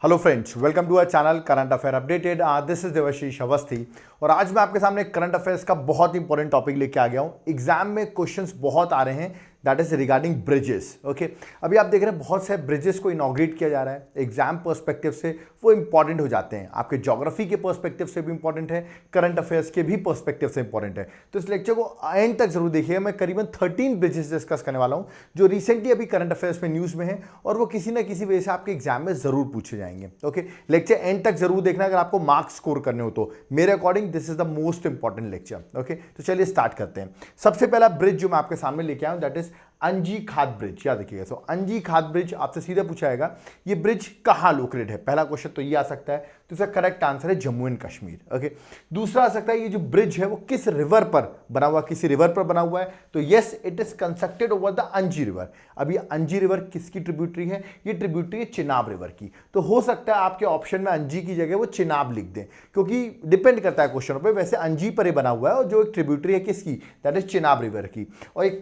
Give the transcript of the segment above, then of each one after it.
Hello friends, welcome to our channel current affair updated. This is Devashish Awasthi और आज मैं आपके सामने करंट अफेयर्स का बहुत इंपॉर्टेंट टॉपिक लेके आ गया हूं। एग्जाम में क्वेश्चंस बहुत आ रहे हैं, that is regarding bridges. Okay, अभी आप देख रहे हैं बहुत सारे ब्रिजेस को इनॉग्रेट किया जा रहा है। एग्जाम पर्सपेक्टिव से वो इंपॉर्टेंट हो जाते हैं, आपके ज्योग्राफी के पर्सपेक्टिव से भी इंपॉर्टेंट है, करंट अफेयर्स के भी पर्सपेक्टिव से इंपॉर्टेंट है। तो इस लेक्चर को एंड तक जरूर देखिएगा। मैं करीबन 13 ब्रिजेस डिस्कस करने वाला हूं जो रिसेंटली अभी करंट अफेयर्स में न्यूज में है और वो किसी ना किसी वजह से आपके एग्जाम में जरूर पूछे जाएंगे। ओके, लेक्चर एंड तक जरूर देखना अगर आपको मार्क्स स्कोर करने हो तो। मेरे according this is the most important lecture. Okay, तो चलिए स्टार्ट करते हैं। सबसे पहला ब्रिज जो मैं आपके सामने लेके आया हूं दैट इज अंजी खाद ब्रिज। याद रखिएगा, सो अंजी खाद ब्रिज आपसे सीधा पूछा जाएगा ये ब्रिज कहां लोकेटेड है। पहला क्वेश्चन तो ये आ सकता है, तो इसका करेक्ट आंसर है जम्मू एंड कश्मीर। ओके, दूसरा आ सकता है ये जो ब्रिज है वो किस रिवर पर बना हुआ, किसी रिवर पर बना हुआ है, तो yes it is constructed over the अंजी रिवर। अब ये अंजी रिवर किसकी ट्रिब्यूटरी है? ये ट्रिब्यूटरी है चिनाब रिवर की। तो हो सकता है आपके ऑप्शन में अंजी की जगह वो चिनाब लिख दें, क्योंकि डिपेंड करता है क्वेश्चन पे। वैसे अंजी पर बना हुआ है और जो एक ट्रिब्यूटरी है किसकी, दैट इज चिनाब रिवर की। और एक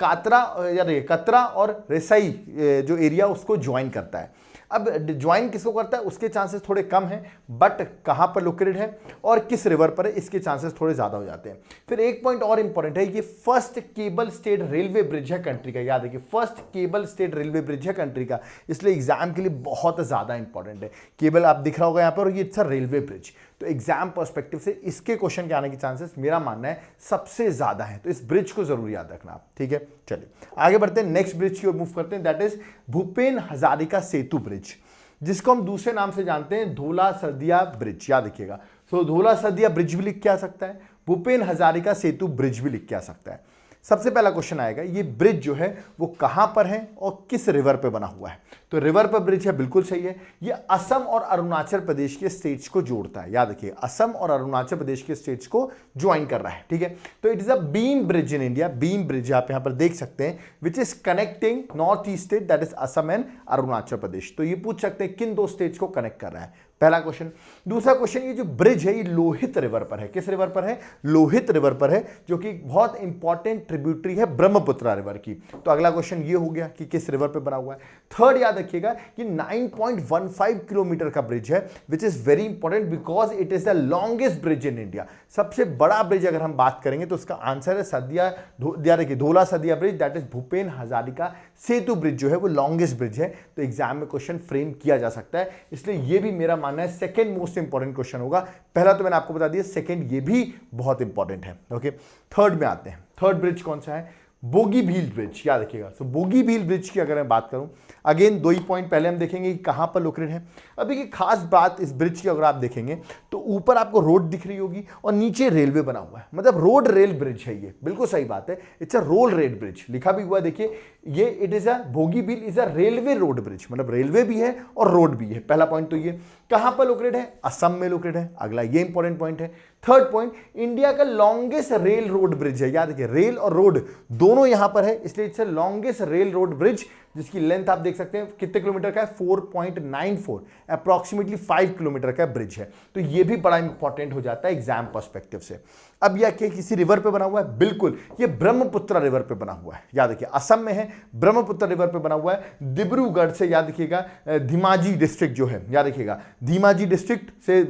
कतरा और रेसाई जो एरिया उसको ज्वाइन करता है। अब ज्वाइन किसको करता है उसके चांसेस थोड़े कम हैं, बट कहां पर लोकेटेड है और किस रिवर पर है इसके चांसेस थोड़े ज्यादा हो जाते हैं। फिर एक पॉइंट और इंपॉर्टेंट है, ये first cable stayed railway bridge है कंट्री का। याद रखिए, first cable stayed railway bridge है कंट्री का, इसलिए एग्जाम के लिए बहुत ज्यादा इंपॉर्टेंट है। केबल आप दिख रहा होगा यहां पर, ये इट्स अ रेलवे ब्रिज। तो एग्जाम पर्सपेक्टिव से इसके क्वेश्चन के आने के चांसेस मेरा मानना है सबसे ज्यादा है, तो इस ब्रिज को जरूर याद रखना आप। ठीक है, चलिए आगे बढ़ते हैं, नेक्स्ट ब्रिज की ओर मूव करते हैं, that is Bhupen Hazarika Setu bridge, जिसको हम दूसरे नाम से जानते हैं धोला सरदिया ब्रिज। याद रखिएगा, सो धोला सरदिया ब्रिज भी लिख के आ सकता है, भूपेन हजारिका सेतु ब्रिज भी लिख के आ सकता है। सबसे पहला क्वेश्चन आएगा, ये ब्रिज जो है वो कहां पर है और किस रिवर पे बना हुआ है? तो रिवर पर ब्रिज है, बिल्कुल सही है। ये असम और अरुणाचल प्रदेश के स्टेट्स को जोड़ता है। याद रखिए, असम और अरुणाचल प्रदेश के स्टेट्स को ज्वाइन कर रहा है। ठीक है, तो it is a beam bridge in India. Beam bridge आप यहां पर देख सकते हैं, which is connecting north east state that is Assam and Arunachal Pradesh. तो ये पूछ सकते हैं किन दो स्टेट्स को कनेक्ट कर रहा है, पहला क्वेश्चन। दूसरा क्वेश्चन, ये जो ब्रिज है ये लोहित रिवर पर है। किस रिवर पर है? लोहित रिवर पर है, जो कि बहुत इंपॉर्टेंट ट्रिब्यूटरी है ब्रह्मपुत्र रिवर की। तो अगला क्वेश्चन ये हो गया कि किस रिवर पे बना हुआ है। थर्ड याद रखिएगा कि 9.15 किलोमीटर का ब्रिज है, which is very important because it is the longest bridge in India. सबसे बड़ा ब्रिज अगर हम बात करेंगे तो उसका आंसर है Dhola Sadiya bridge, that is Bhupen Hazarika Setu bridge जो है वो लॉन्गेस्ट ब्रिज है। तो एग्जाम में क्वेश्चन फ्रेम किया जा सकता है, इसलिए ये भी मेरा मानना है सेकंड मोस्ट इंपॉर्टेंट क्वेश्चन होगा। पहला तो मैंने आपको बता दिया, सेकंड ये भी बहुत इंपॉर्टेंट है। ओके, थर्ड में आते हैं। थर्ड ब्रिज कौन सा है? बोगीबील ब्रिज। याद रखिएगा, सो बोगीबील ब्रिज की अगर मैं बात करूं, अगेन दो ही पॉइंट पहले हम देखेंगे कि कहां पर लोकेटेड है। अब देखिए, खास बात इस ब्रिज की अगर आप देखेंगे तो ऊपर आपको रोड दिख रही होगी और नीचे रेलवे बना हुआ है, मतलब रोड रेल ब्रिज है। ये बिल्कुल सही बात है, it's a road rail bridge लिखा भी हुआ है। देखिए ये it is a Bogibeel is a railway road bridge, मतलब रेलवे भी है और रोड भी है। पहला पॉइंट तो ये कहां पर लोकेटेड है? असम में लोकेटेड है। अगला ये इंपॉर्टेंट पॉइंट है। थर्ड पॉइंट, इंडिया का लॉन्गेस्ट रेल रोड ब्रिज है। याद रखिए, रेल और रोड दोनों यहां पर है, इसलिए it's longest rail road bridge, जिसकी लेंथ आप देख सकते हैं कितने किलोमीटर का है, 4.94, अप्रॉक्सीमेटली 5 किलोमीटर का ब्रिज है। तो ये भी बड़ा इंपॉर्टेंट हो जाता है एग्जाम पर्सपेक्टिव से। अब यह किसी रिवर पे बना हुआ है? बिल्कुल, ये ब्रह्मपुत्र रिवर पे बना हुआ है। याद रखिए, असम में है, ब्रह्मपुत्र रिवर पे बना हुआ है। डिब्रूगढ़ से, याद रखिएगा, धेमाजी डिस्ट्रिक्ट जो है, याद रखिएगा धेमाजी डिस्ट्रिक्ट से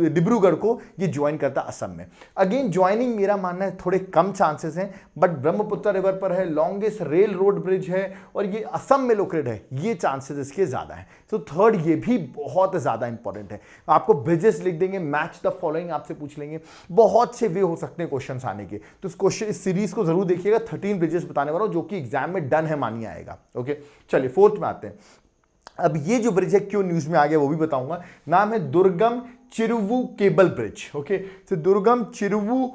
डिब्रूगढ़ को ये ज्वाइन करता है असम में। अगेन ज्वाइनिंग मेरा मानना है थोड़े कम चांसेस हैं, बट ब्रह्मपुत्र रिवर पर है, लॉन्गेस्ट रेल रोड ब्रिज है और ये असम में लोकेटेड है, ये चांसेस इसके ज्यादा हैं। तो थर्ड ये भी बहुत ज्यादा इंपॉर्टेंट है। आपको ब्रिजेस लिख देंगे, मैच द फॉलोइंग आपसे पूछ लेंगे, बहुत से वे हो सकते हैं क्वेश्चंस आने के। तो इस सीरीज को जरूर देखिएगा, 13 ब्रिजेस बताने वाला हूं जो कि एग्जाम में डन है, मानिए आएगा। ओके, चलिए फोर्थ में आते हैं। अब ये जो ब्रिज है क्यों न्यूज में आ गया वो भी बताऊंगा। नाम है दुर्गम चिरुवु केबल ब्रिज। ओके, तो दुर्गम चिरुवु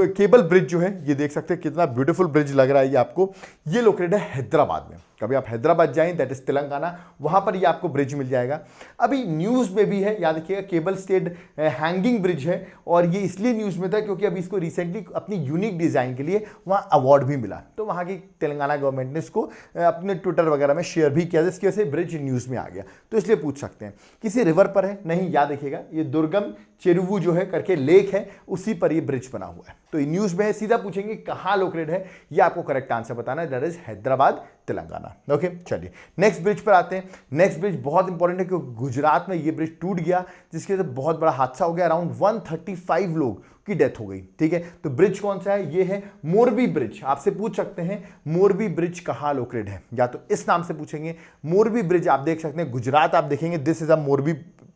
केबल ब्रिज जो है, ये देख सकते हैं कितना ब्यूटीफुल ब्रिज लग रहा है ये आपको। ये लोकेटेड है हैदराबाद में। कभी आप हैदराबाद जाएं, दैट इज तेलंगाना, वहां पर ये आपको ब्रिज मिल जाएगा। अभी न्यूज में भी है, याद रखिएगा, केबल स्टेड हैंगिंग ब्रिज है और ये इसलिए न्यूज में था क्योंकि अभी इसको रिसेंटली अपनी यूनिक डिजाइन के लिए वहां अवार्ड भी मिला, तो वहां की तेलंगाना गवर्नमेंट ने इसको अपने ट्विटर वगैरह में शेयर भी किया, जिसकी वजह से ब्रिज न्यूज में आ गया। तो इसलिए पूछ सकते हैं किसी रिवर पर है? नहीं, याद रखिएगा ये ये दुर्गम चेरुवु जो है करके लेक है, उसी पर ये ब्रिज बना हुआ है। तो न्यूज में सीधा पूछेंगे कहां लोकेटेड है, ये आपको करेक्ट आंसर बताना है, that is Hyderabad Telangana. Okay चलिए नेक्स्ट ब्रिज पर आते हैं। नेक्स्ट ब्रिज बहुत इंपॉर्टेंट है क्योंकि गुजरात में ये ब्रिज टूट गया, जिसकी वजह से बहुत बड़ा हादसा हो गया, अराउंड 135 लोग की डेथ हो गई। ठीक है, तो ब्रिज कौन सा है, ये है मोरबी ब्रिज। आपसे पूछ सकते हैं मोरबी ब्रिज कहां लोकेटेड है, या तो इस नाम से पूछेंगे। मोरबी ब्रिज आप देख सकते हैं गुजरात, आप देखेंगे this is a Morbi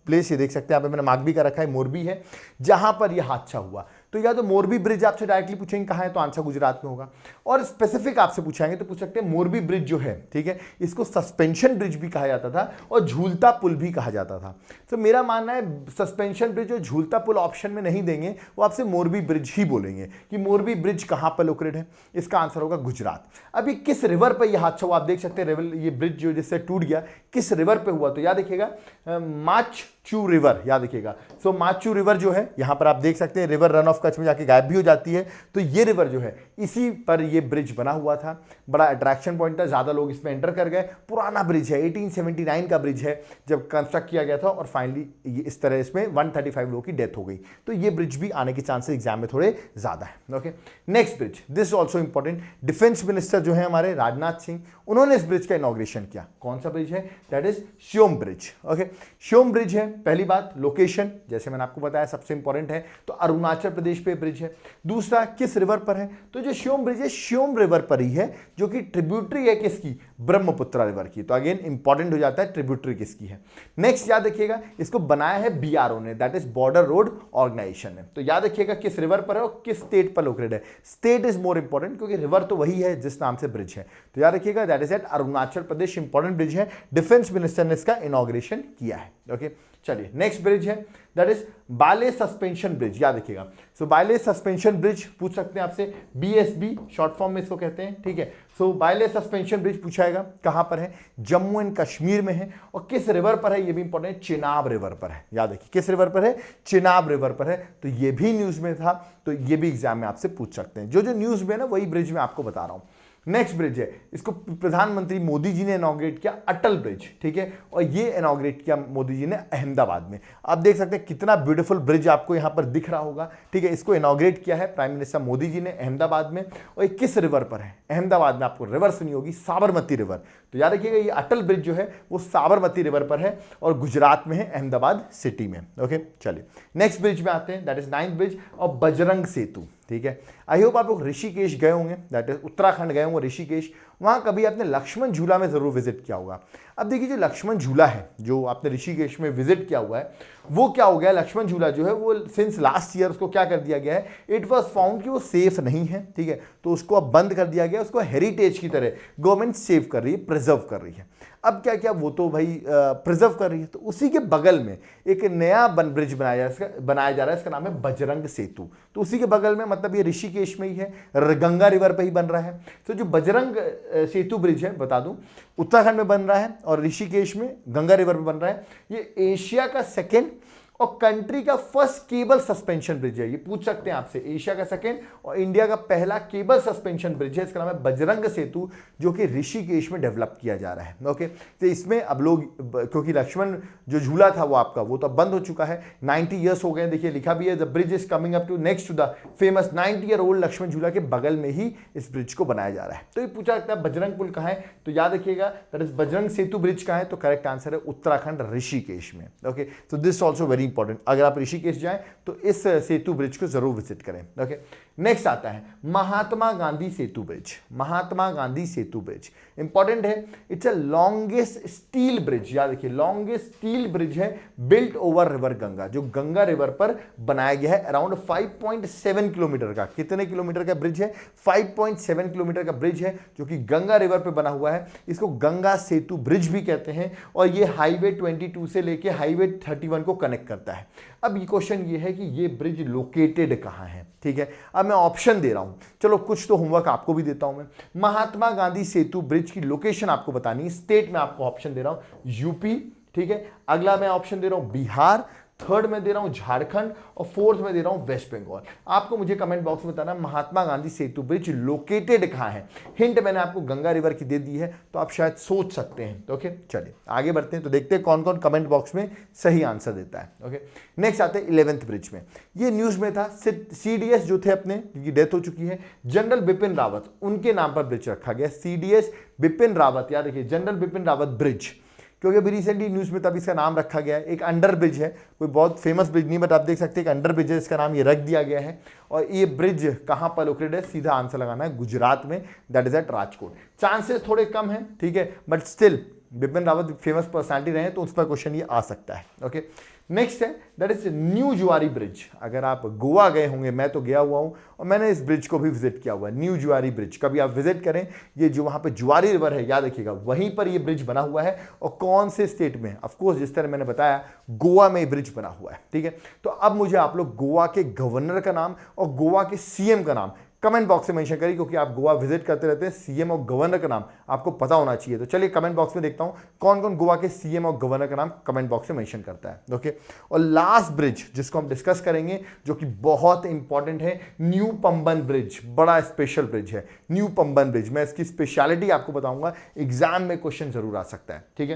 place, ये देख सकते हैं, यहाँ पे मैंने मार्क भी कर रखा है, मोरबी है जहां पर यह हादसा हुआ। तो या तो मोरबी ब्रिज आपसे डायरेक्टली पूछेंगे कहां है, तो आंसर गुजरात में होगा। और स्पेसिफिक आपसे पूछेंगे तो पूछ सकते हैं मोरबी ब्रिज जो है, ठीक है, इसको सस्पेंशन ब्रिज भी कहा जाता था और झूलता पुल भी कहा जाता था। तो मेरा मानना है सस्पेंशन ब्रिज और झूलता पुल ऑप्शन में नहीं देंगे, वो आपसे मोरबी ब्रिज ही बोलेंगे कि मोरबी ब्रिज कहां पर लोकेटेड है। इसका आंसर होगा गुजरात। अभी किस रिवर पर यह हादसा हुआ, आप देख सकते हैं ये ब्रिज जो जिससे टूट गया किस रिवर पे हुआ, तो याद रखिएगा माचचू रिवर, याद रखिएगा। सो माचचू रिवर जो है यहां पर आप देख सकते हैं, रिवर रन ऑफ कच्छ में जाके गायब भी हो जाती है। तो ये रिवर जो है इसी पर ये ब्रिज बना हुआ था, बड़ा अट्रैक्शन पॉइंट था, ज्यादा लोग इसमें एंटर कर गए। पुराना ब्रिज है, 1879 का ब्रिज है जब कंस्ट्रक्ट किया गया था, और फाइनली इस तरह इसमें 135 लोगों की डेथ हो गई। तो ये ब्रिज भी आने के चांसेस एग्जाम में थोड़े ज्यादा है। Okay next bridge, this also important. Defence minister जो है हमारे राजनाथ सिंह, उन्होंने इस ब्रिज का इनॉग्रेशन किया। कौन सा ब्रिज है, that is Siyom bridge. Okay Siyom bridge है। पहली बात लोकेशन, जैसे मैंने आपको बताया सबसे इंपॉर्टेंट है, तो अरुणाचल प्रदेश पे ब्रिज है। दूसरा किस रिवर पर है, तो जो श्योम ब्रिज है श्योम रिवर पर ही है, जो कि ट्रिब्यूटरी है किसकी, ब्रह्मपुत्र रिवर की। तो अगेन इंपॉर्टेंट हो जाता है ट्रिब्यूटरी किसकी है। नेक्स्ट याद रखिएगा, इसको बनाया है बीआरओ ने, that is border road organisation ने। तो याद रखिएगा किस रिवर पर है और किस स्टेट पर लोकेटेड है। स्टेट इज मोर इंपॉर्टेंट क्योंकि रिवर तो वही है जिस नाम से ब्रिज है। तो याद रखिएगा that is at Arunachal Pradesh, important bridge है। डिफेंस मिनिस्टर ने इसका इनॉग्रेशन किया है। ओके चलिए नेक्स्ट ब्रिज है that is Bailey suspension bridge, याद रखिएगा। सो बाले सस्पेंशन ब्रिज पूछ सकते हैं आपसे, बीएसबी शॉर्ट फॉर्म में इसको कहते हैं। ठीक है, सो बाले सस्पेंशन ब्रिज पूछाएगा कहां पर है, जम्मू एंड कश्मीर में है। और किस रिवर पर है, ये भी इंपॉर्टेंट है, चिनाब रिवर पर है। याद रखिए किस रिवर पर है, चिनाब रिवर पर है। तो ये भी न्यूज में था, तो ये भी एग्जाम में आपसे पूछ सकते हैं। जो जो न्यूज में है ना वही ब्रिज में आपको बता रहा हूं। नेक्स्ट ब्रिज है, इसको प्रधानमंत्री मोदी जी ने इनॉग्रेट किया, अटल ब्रिज। ठीक है, और ये इनॉग्रेट किया मोदी जी ने अहमदाबाद में। आप देख सकते हैं कितना ब्यूटीफुल ब्रिज आपको यहां पर दिख रहा होगा। ठीक है, इसको इनॉग्रेट किया है प्राइम मिनिस्टर मोदी जी ने अहमदाबाद में। और ये किस रिवर पर है, अहमदाबाद में आपको रिवर सुनी होगी, साबरमती रिवर। तो याद रखिएगा ये अटल ब्रिज जो है वो साबरमती रिवर पर है और गुजरात में है, अहमदाबाद सिटी में। ओके चलिए नेक्स्ट ब्रिज में आते हैं, दैट इज 9th ब्रिज और बजरंग सेतु। ठीक है, आई होप आप लोग ऋषिकेश गए होंगे, दैट इज उत्तराखंड गए होंगे ऋषिकेश। वहां कभी आपने लक्ष्मण झूला में जरूर विजिट किया होगा। अब देखिए जो लक्ष्मण झूला है जो आपने ऋषिकेश में विजिट किया हुआ है, वो क्या हो गया, लक्ष्मण झूला जो है वो सिंस लास्ट ईयर उसको क्या कर दिया गया है, इट वॉज फाउंड कि वो सेफ नहीं है। ठीक है, तो उसको अब बंद कर दिया गया, उसको हेरिटेज की तरह गवर्नमेंट सेव कर रही है, प्रिजर्व कर रही है। अब क्या क्या वो तो भाई प्रिजर्व कर रही है, तो उसी के बगल में एक नया ब्रिज बनाया जा रहा है, इसका नाम है बजरंग सेतु। तो उसी के बगल में, मतलब ये ऋषिकेश में ही है, गंगा रिवर पे ही बन रहा है। तो जो बजरंग सेतु ब्रिज है, बता दूं, उत्तराखंड में बन रहा है और ऋषिकेश में गंगा रिवर पे बन रहा है। ये एशिया का सेकेंड और कंट्री का फर्स्ट केबल सस्पेंशन ब्रिज है। ये पूछ सकते हैं आपसे, एशिया का सेकेंड और इंडिया का पहला केबल सस्पेंशन ब्रिज है। इसका नाम है बजरंग सेतु, जो कि ऋषिकेश में डेवलप किया जा रहा है। ओके, तो इसमें अब लोग, क्योंकि लक्ष्मण जो झूला था वो आपका, वो तो बंद हो चुका है, 90 ईयर्स हो गए। देखिए लिखा भी है, the bridge is coming up to next to the famous 90-year-old Lakshman Jhula के बगल में ही इस ब्रिज को बनाया जा रहा है। तो ये पूछा जाता है बजरंग पुल कहाँ है, तो याद रखिएगा that is Bajrang Setu bridge कहाँ है, तो करेक्ट आंसर है उत्तराखंड ऋषिकेश में। ओके, तो दिस ऑल्सो वेरी इंपॉर्टेंट, अगर आप ऋषिकेश जाएं तो इस सेतु ब्रिज को जरूर विजिट करें। ओके, नेक्स्ट आता है महात्मा गांधी सेतु ब्रिज। महात्मा गांधी सेतु ब्रिज इंपॉर्टेंट है, it's a longest steel bridge. याद रखिए लॉन्गेस्ट स्टील ब्रिज है, बिल्ट ओवर रिवर गंगा, जो गंगा रिवर पर बनाया गया है। अराउंड 5.7 किलोमीटर का, कितने किलोमीटर का ब्रिज है, 5.7 किलोमीटर का ब्रिज है, जो कि गंगा रिवर पर बना हुआ है। इसको गंगा सेतु ब्रिज भी कहते हैं और ये हाईवे 22 से लेके हाईवे 31 को कनेक्ट करता है। अब ये क्वेश्चन ये है कि ये ब्रिज लोकेटेड कहां है। ठीक है, अब मैं ऑप्शन दे रहा हूं, चलो कुछ तो होमवर्क आपको भी देता हूं मैं। महात्मा गांधी सेतु ब्रिज की लोकेशन आपको बतानी है, स्टेट में आपको ऑप्शन दे रहा हूं यूपी। ठीक है, अगला मैं ऑप्शन दे रहा हूं बिहार, थर्ड में दे रहा हूं झारखंड और फोर्थ में दे रहा हूं वेस्ट बंगाल। आपको मुझे कमेंट बॉक्स में बताना महात्मा गांधी सेतु ब्रिज लोकेटेड कहां है। हिंट मैंने आपको गंगा रिवर की दे दी है, तो आप शायद सोच सकते हैं। ओके, चलिए आगे बढ़ते हैं, तो देखते हैं कौन कौन कमेंट बॉक्स में सही आंसर देता है। ओके, नेक्स्ट आते हैं 11th ब्रिज में। ये न्यूज में था, सीडीएस जो थे अपने, जिनकी डेथ हो चुकी है, जनरल बिपिन रावत, उनके नाम पर ब्रिज रखा गया, सीडीएस बिपिन रावत, याद रखिए जनरल बिपिन रावत ब्रिज, क्योंकि अभी रिसेंटली न्यूज में तब इसका नाम रखा गया है। एक अंडर ब्रिज है, कोई बहुत फेमस ब्रिज नहीं, बट आप देख सकते हैं एक अंडर ब्रिज है, इसका नाम ये रख दिया गया है। और ये ब्रिज कहां पर लोकेटेड है, सीधा आंसर लगाना है, गुजरात में, that is at Rajkot. Chances थोड़े कम हैं, ठीक है, but still Bipin Rawat famous personality रहे तो उस पर क्वेश्चन ये आ सकता है। ओके, नेक्स्ट है that is new Zuari bridge. अगर आप गोवा गए होंगे, मैं तो गया हुआ हूं और मैंने इस ब्रिज को भी विजिट किया हुआ है, न्यू जुआरी ब्रिज। कभी आप विजिट करें, ये जो वहां पे जुआरी रिवर है, याद रखिएगा वहीं पर ये ब्रिज बना हुआ है। और कौन से स्टेट में, ऑफकोर्स जिस तरह मैंने बताया गोवा में ये ब्रिज बना हुआ है, ठीक है। तो अब मुझे आप लोग गोवा के गवर्नर का नाम और गोवा के सीएम का नाम कमेंट बॉक्स में मेंशन करिए, क्योंकि आप गोवा विजिट करते रहते हैं, सीएम और गवर्नर का नाम आपको पता होना चाहिए। तो चलिए कमेंट बॉक्स में देखता हूं कौन कौन गोवा के सीएम और गवर्नर का नाम कमेंट बॉक्स में मेंशन करता है। ओके, और लास्ट ब्रिज जिसको हम डिस्कस करेंगे, जो कि बहुत इंपॉर्टेंट है, न्यू पंबन ब्रिज। बड़ा स्पेशल ब्रिज है न्यू पंबन ब्रिज। मैं इसकी स्पेशलिटी आपको बताऊंगा, एग्जाम में क्वेश्चन जरूर आ सकता है, ठीक है।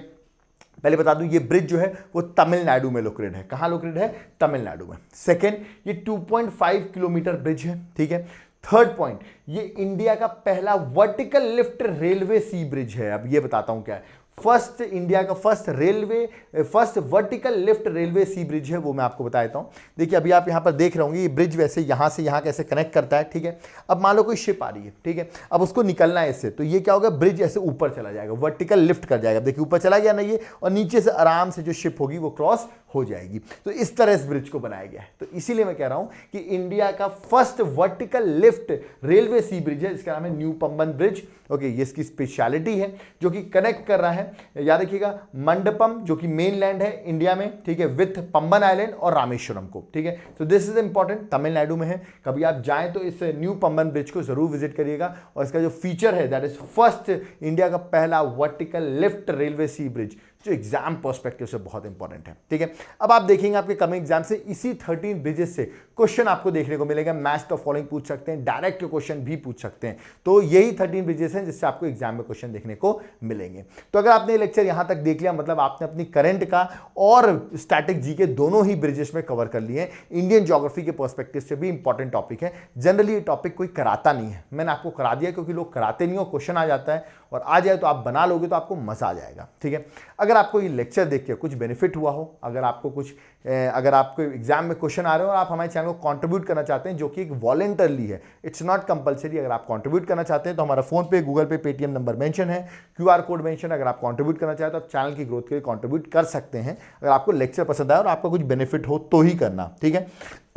पहले बता दूं, ये ब्रिज जो है वो तमिलनाडु में लोकेटेड है। कहां लोकेटेड है, तमिलनाडु में। सेकेंड, ये 2.5 किलोमीटर ब्रिज है, ठीक है। थर्ड पॉइंट, ये इंडिया का पहला वर्टिकल लिफ्ट रेलवे सी ब्रिज है। अब ये बताता हूं क्या है, फर्स्ट इंडिया का फर्स्ट वर्टिकल लिफ्ट रेलवे सी ब्रिज है, वो मैं आपको बता देता हूं। देखिए अभी आप यहां पर देख रहे होंगे, ये ब्रिज वैसे यहां से यहां कैसे कनेक्ट करता है, ठीक है। अब मान लो कोई शिप आ रही है, ठीक है, अब उसको निकलना है इससे, तो ये क्या होगा, ब्रिज ऐसे ऊपर चला जाएगा, वर्टिकल लिफ्ट कर जाएगा। देखिए ऊपर चला गया ना ये, और नीचे से आराम से जो शिप होगी वो क्रॉस हो जाएगी। तो इस तरह इस ब्रिज को बनाया गया है। तो इसीलिए मैं कह रहा हूं कि इंडिया का फर्स्ट वर्टिकल लिफ्ट रेलवे सी ब्रिज है, इसका नाम है न्यू पंबन ब्रिज। ओके, ये इसकी स्पेशलिटी है, जो कि कनेक्ट कर रहा है, याद रखिएगा, मंडपम जो कि मेन लैंड है इंडिया में, ठीक है, विथ पंबन आइलैंड और रामेश्वरम को, ठीक है। तो दिस इज इंपॉर्टेंट, तमिलनाडु में है। कभी आप जाएं तो इस न्यू पंबन ब्रिज को जरूर विजिट करिएगा। और इसका जो फीचर है, दैट इज फर्स्ट इंडिया का पहला वर्टिकल लिफ्ट रेलवे सी ब्रिज, जो एग्जाम पर्सपेक्टिव से बहुत इंपॉर्टेंट है, ठीक है। अब आप देखेंगे आपके कमिंग एग्जाम से इसी 13 ब्रिजेस से क्वेश्चन आपको देखने को मिलेगा। मैच द फॉलोइंग पूछ सकते हैं, डायरेक्ट क्वेश्चन भी पूछ सकते हैं। तो यही 13 ब्रिजेस हैं जिससे आपको एग्जाम में क्वेश्चन देखने को मिलेंगे। तो अगर आपने लेक्चर यहां तक देख लिया, मतलब आपने अपनी करंट का और स्टैटिक जी के दोनों ही ब्रिजेस में कवर कर लिए। इंडियन ज्योग्राफी के पर्सपेक्टिव से भी इंपॉर्टेंट टॉपिक है। जनरली ये टॉपिक कोई कराता नहीं है, मैंने आपको करा दिया क्योंकि लोग कराते नहीं हो, क्वेश्चन आ जाता है और आ जाए तो आप बना लोगे तो आपको मजा आ जाएगा, ठीक है। अगर आपको ये लेक्चर देख के कुछ बेनिफिट हुआ हो, अगर आपको एग्जाम में क्वेश्चन आ रहे हो और आप हमारे चैनल को कंट्रीब्यूट करना चाहते हैं, जो कि एक वॉलंटरली है, इट्स नॉट कंपलसरी। अगर आप कंट्रीब्यूट करना चाहते हैं तो हमारा फोन पे, गूगल पे, पेटीएम नंबर मेंशन है, क्यूआर कोड मेंशन। अगर आप कंट्रीब्यूट करना चाहते हो तो आप चैनल की ग्रोथ के लिए कंट्रीब्यूट कर सकते हैं। अगर आपको लेक्चर पसंद आए और आपको कुछ बेनिफिट हो तो ही करना, ठीक है।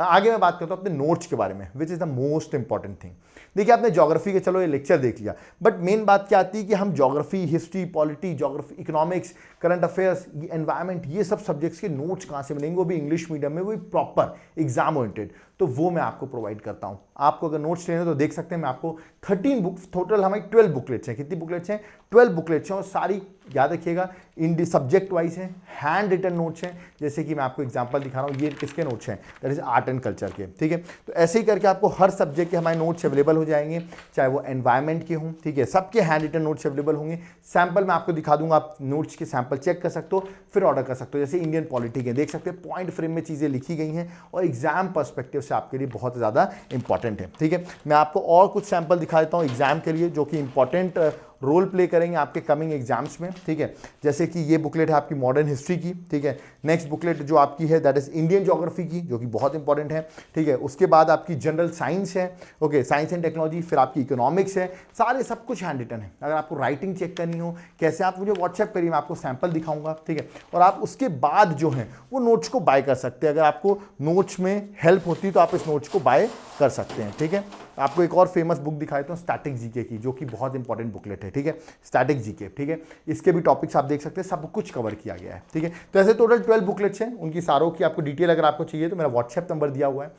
आगे मैं बात करता हूं अपने नोट्स के बारे में, which is the most important thing. देखिए आपने ज्योग्राफी के चलो ये लेक्चर देख लिया, बट मेन बात क्या आती है कि हम geography, history, polity, geography, economics, current affairs, environment, ये सब सब्जेक्ट्स के नोट्स कहां से मिलेंगे, वो भी इंग्लिश मीडियम में, वो भी प्रॉपर एग्जाम ओरिएंटेड। तो वो मैं आपको प्रोवाइड करता हूं। आपको अगर नोट्स लेने तो देख सकते हैं, मैं आपको 13 बुक्स, टोटल हमारी 12 बुकलेट्स हैं। कितनी बुकलेट्स हैं, 12 बुकलेट्स हैं, और सारी याद रखिएगा इन सब्जेक्ट वाइज हैं, हैंड रिटन नोट्स हैं। जैसे कि मैं आपको एग्जांपल दिखा रहा हूं, ये किसके नोट्स हैं, that is art and culture के, ठीक है। तो ऐसे ही करके आपको हर सब्जेक्ट के हमारे नोट्स अवेलेबल हो जाएंगे, चाहे वो एनवायरमेंट के हों, ठीक है, सबके हैंड रिटन नोट्स अवेलेबल होंगे। सैंपल मैं आपको दिखा दूंगा, आप नोट्स के सैंपल चेक कर सकते हो, फिर ऑर्डर कर सकते हो। जैसे इंडियन पॉलिटी के देख सकते हैं, पॉइंट फ्रेम में चीजें लिखी गई हैं और एग्जाम पर्सपेक्टिव से आपके लिए बहुत ज़्यादा इंपॉर्टेंट है, ठीक है। मैं आपको और कुछ सैंपल दिखा देता हूँ एग्जाम के लिए, जो कि इंपॉर्टेंट रोल प्ले करेंगे आपके कमिंग एग्जाम्स में, ठीक है। जैसे कि ये बुकलेट है आपकी मॉडर्न हिस्ट्री की, ठीक है। नेक्स्ट बुकलेट जो आपकी है दैट इज इंडियन ज्योग्राफी की, जो कि बहुत इंपॉर्टेंट है, ठीक है। उसके बाद आपकी जनरल साइंस है, ओके, साइंस एंड टेक्नोलॉजी, फिर आपकी इकोनॉमिक्स है, सारे सब कुछ हैंड रिटन है। अगर आपको राइटिंग चेक करनी हो कैसे, आप मुझे व्हाट्सएप करिए, मैं आपको सैंपल दिखाऊंगा, ठीक है। और आप उसके बाद जो है वो नोट्स को बाय कर सकते हैं। अगर आपको नोट्स में हेल्प होती है तो आप इस नोट्स को बाय कर सकते हैं, ठीक है। आपको एक और फेमस बुक दिखाई तो स्टैटिक जीके की, जो कि बहुत इंपॉर्टेंट बुकलेट है, ठीक है, स्टैटिक जीके, ठीक है। इसके भी टॉपिक्स आप देख सकते हैं, सब कुछ कवर किया गया है, ठीक है। तो ऐसे टोटल 12 बुकलेट्स हैं, उनकी सारों की आपको डिटेल अगर आपको चाहिए तो मेरा व्हाट्सएप नंबर दिया हुआ है,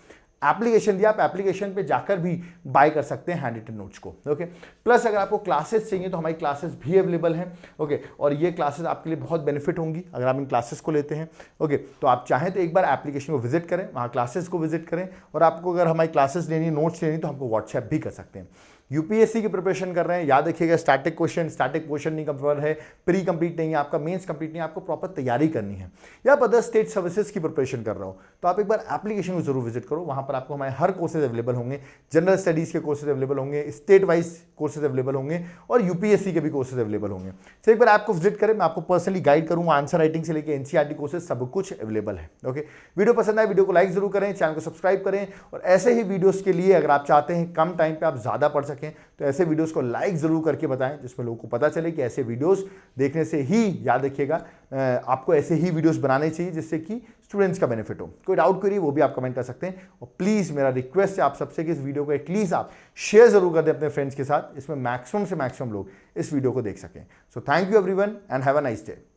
एप्लीकेशन दिया, आप एप्लीकेशन पे जाकर भी बाय कर सकते हैं हैंड रिटन नोट्स को। ओके, प्लस अगर आपको क्लासेस चाहिए तो हमारी क्लासेस भी अवेलेबल हैं। ओके, और ये क्लासेस आपके लिए बहुत बेनिफिट होंगी अगर आप इन क्लासेस को लेते हैं। ओके, तो आप चाहें तो एक बार एप्लीकेशन को विजिट करें, वहाँ क्लासेस को विजिट करें, और आपको अगर हमारी क्लासेस लेनी, नोट्स लेनी, तो हमको व्हाट्सएप भी कर सकते हैं। यूपीएससी की प्रिपरेशन कर रहे हैं, याद रखिएगा स्टैटिक क्वेश्चन नहीं कवर है, प्री कंप्लीट नहीं है आपका, मेंस कंप्लीट नहीं है, आपको प्रॉपर तैयारी करनी है, या आप अदर स्टेट सर्विसेज की प्रिपरेशन कर रहा हो, तो आप एक बार एप्लीकेशन को जरूर विजिट करो। वहां पर आपको हमारे हर कोर्सेज अवेलेबल होंगे, जनरल स्टडीज के कोर्सेज अवेलेबल होंगे, स्टेट वाइज कोर्सेज अवेलेबल होंगे, और यूपीएससी के भी कोर्सेज अवेलेबल होंगे। तो एक बार आपको विजिट करें, मैं आपको पर्सनली गाइड करूंगा, आंसर राइटिंग से लेकर एनसीईआरटी कोर्सेज सब कुछ अवेलेबल है। ओके, वीडियो पसंद आए वीडियो को लाइक जरूर करें, चैनल को सब्सक्राइब करें, और ऐसे ही वीडियोस के लिए अगर आप चाहते हैं कम टाइम पे आप ज्यादा पढ़ सकें तो ऐसे वीडियोस को लाइक जरूर करके बताएं, जिसमें लोगों को पता चले कि ऐसे वीडियोस देखने से ही, याद रखिएगा, आपको ऐसे ही वीडियोस बनाने चाहिए जिससे कि स्टूडेंट्स का बेनिफिट हो। कोई डाउट करिए वो भी आप कमेंट कर सकते हैं, और प्लीज मेरा रिक्वेस्ट है आप सबसे कि इस वीडियो को एटलीस्ट आप शेयर जरूर कर दें अपने फ्रेंड्स के साथ, इसमें मैक्सिमम से मैक्सिमम लोग इस वीडियो को देख सकें। So thank you everyone and have a nice day.